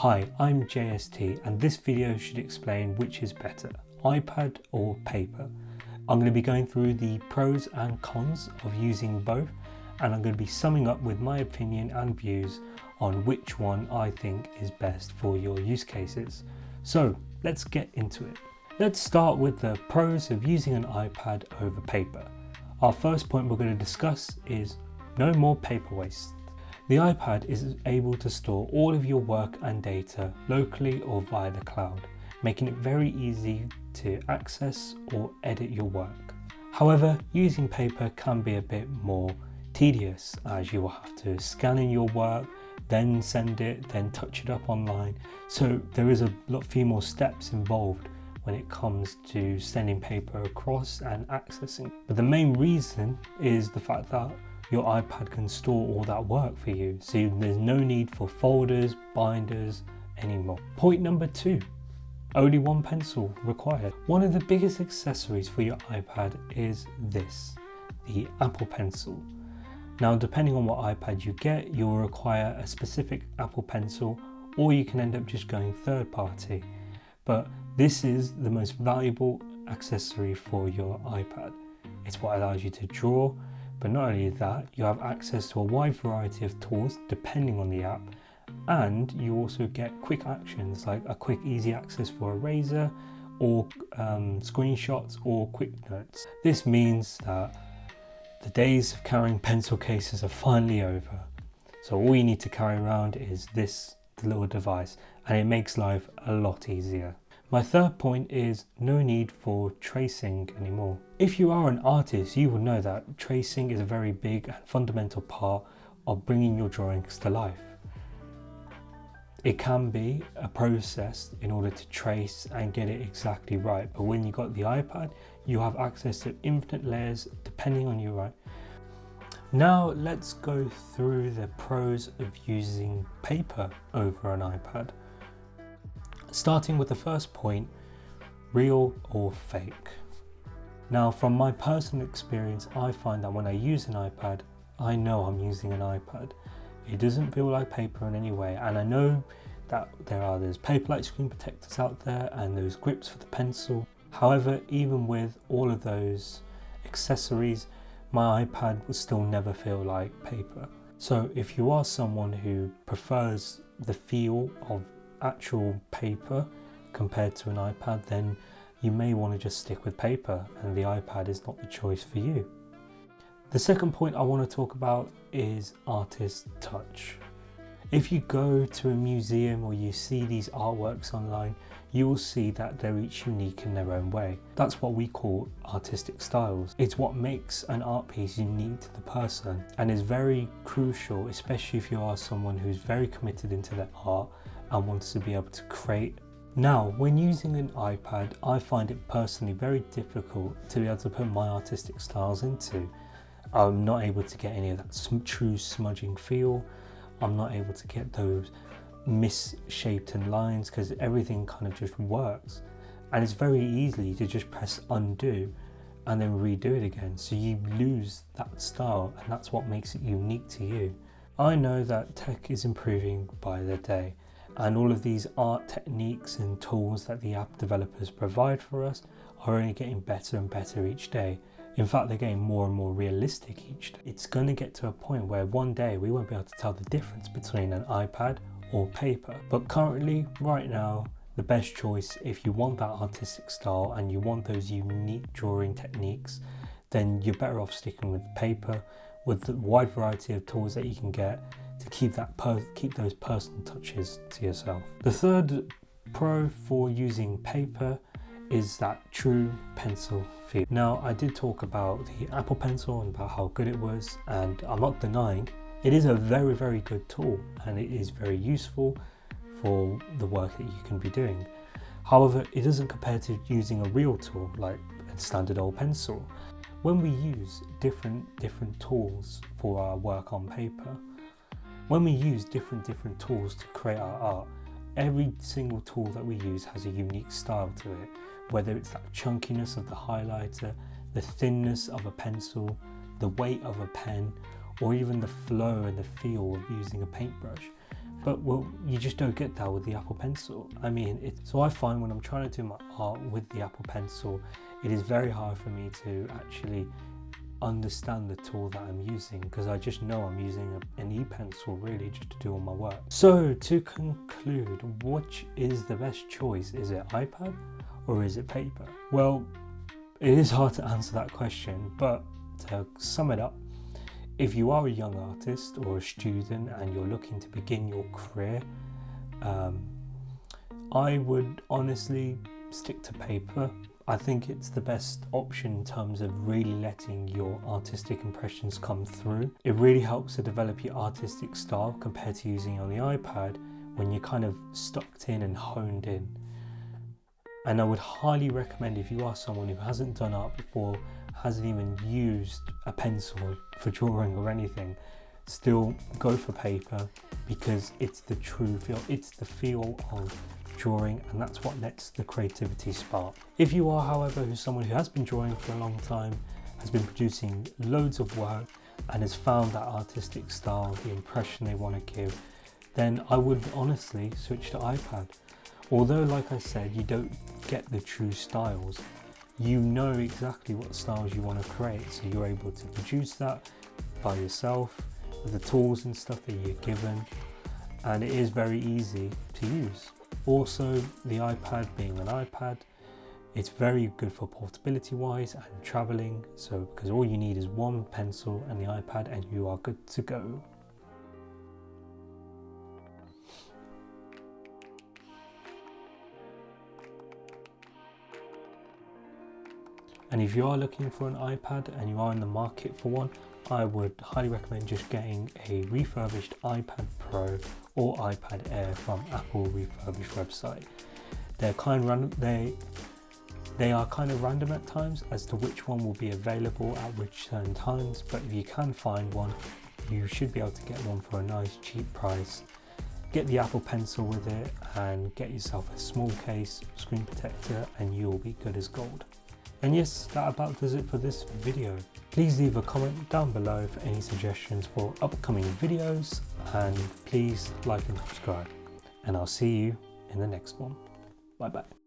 Hi, I'm J.S.T and this video should explain which is better, iPad or paper. I'm going to be going through the pros and cons of using both, and I'm going to be summing up with my opinion and views on which one I think is best for your use cases. So let's get into it. Let's start with the pros of using an iPad over paper. Our first point we're going to discuss is no more paper waste. The iPad is able to store all of your work and data locally or via the cloud, making it very easy to access or edit your work. However, using paper can be a bit more tedious, as you will have to scan in your work, then send it, then touch it up online. So there is a few more steps involved when it comes to sending paper across and accessing. But the main reason is the fact that your iPad can store all that work for you, so there's no need for folders, binders anymore. Point number 2, only one pencil required. One of the biggest accessories for your iPad is this, the Apple Pencil. Now, depending on what iPad you get, you'll require a specific Apple Pencil, or you can end up just going third party. But this is the most valuable accessory for your iPad. It's what allows you to draw, but not only that, you have access to a wide variety of tools depending on the app, and you also get quick actions like a quick easy access for eraser or screenshots or quick notes. This means that the days of carrying pencil cases are finally over. So all you need to carry around is this little device, and it makes life a lot easier. My third point is no need for tracing anymore. If you are an artist, you will know that tracing is a very big and fundamental part of bringing your drawings to life. It can be a process in order to trace and get it exactly right, but when you got the iPad, you have access to infinite layers depending on you, right? Now let's go through the pros of using paper over an iPad. Starting with the first point, real or fake. Now, from my personal experience, I find that when I use an iPad, I know I'm using an iPad. It doesn't feel like paper in any way, and I know that there's paper-like screen protectors out there and those grips for the pencil. However, even with all of those accessories, my iPad will still never feel like paper. So if you are someone who prefers the feel of actual paper compared to an iPad, then you may want to just stick with paper, and the iPad is not the choice for you. The second point I want to talk about is artist touch. If you go to a museum or you see these artworks online, you will see that they're each unique in their own way. That's what we call artistic styles. It's what makes an art piece unique to the person, and is very crucial, especially if you are someone who's very committed into their art and wants to be able to create. Now, when using an iPad, I find it personally very difficult to be able to put my artistic styles into. I'm not able to get any of that true smudging feel. I'm not able to get those misshaped lines because everything kind of just works. And it's very easy to just press undo and then redo it again. So you lose that style, and that's what makes it unique to you. I know that tech is improving by the day, and all of these art techniques and tools that the app developers provide for us are only getting better and better each day. In fact, they're getting more and more realistic each day. It's going to get to a point where one day we won't be able to tell the difference between an iPad or paper. But currently, right now, the best choice, if you want that artistic style and you want those unique drawing techniques, then you're better off sticking with paper, with the wide variety of tools that you can get to keep those personal touches to yourself. The third pro for using paper is that true pencil feel. Now, I did talk about the Apple Pencil and about how good it was, and I'm not denying it is a very, very good tool, and it is very useful for the work that you can be doing. However, it doesn't compare to using a real tool like a standard old pencil. When we use different tools for our work on paper, when we use different tools to create our art, every single tool that we use has a unique style to it, whether it's that chunkiness of the highlighter, the thinness of a pencil, the weight of a pen, or even the flow and the feel of using a paintbrush. But well, you just don't get that with the Apple Pencil. I mean, so I find when I'm trying to do my art with the Apple Pencil, it is very hard for me to actually understand the tool that I'm using, because I just know I'm using an e-pencil really just to do all my work. So to conclude, which is the best choice? Is it iPad or is it paper? Well, it is hard to answer that question, but to sum it up, if you are a young artist or a student and you're looking to begin your career, I would honestly stick to paper. I think it's the best option in terms of really letting your artistic impressions come through. It really helps to develop your artistic style compared to using it on the iPad when you're kind of stuck in and honed in. And I would highly recommend, if you are someone who hasn't done art before, hasn't even used a pencil for drawing or anything, still go for paper, because it's the true feel, it's the feel of drawing, and that's what lets the creativity spark. If you are, however, someone who has been drawing for a long time, has been producing loads of work, and has found that artistic style, the impression they want to give, then I would honestly switch to iPad. Although, like I said, you don't get the true styles, you know exactly what styles you want to create, so you're able to produce that by yourself with the tools and stuff that you're given, and it is very easy to use. Also, the iPad, being an iPad, it's very good for portability wise and traveling, so because all you need is one pencil and the iPad and you are good to go. And if you are looking for an iPad and you are in the market for one, I would highly recommend just getting a refurbished iPad Pro or iPad Air from Apple refurbished website. They're kind of random, they are kind of random at times as to which one will be available at which certain times, but if you can find one, you should be able to get one for a nice cheap price. Get the Apple Pencil with it and get yourself a small case, screen protector, and you'll be good as gold. And yes, that about does it for this video. Please leave a comment down below for any suggestions for upcoming videos, and please like and subscribe. And I'll see you in the next one. Bye bye.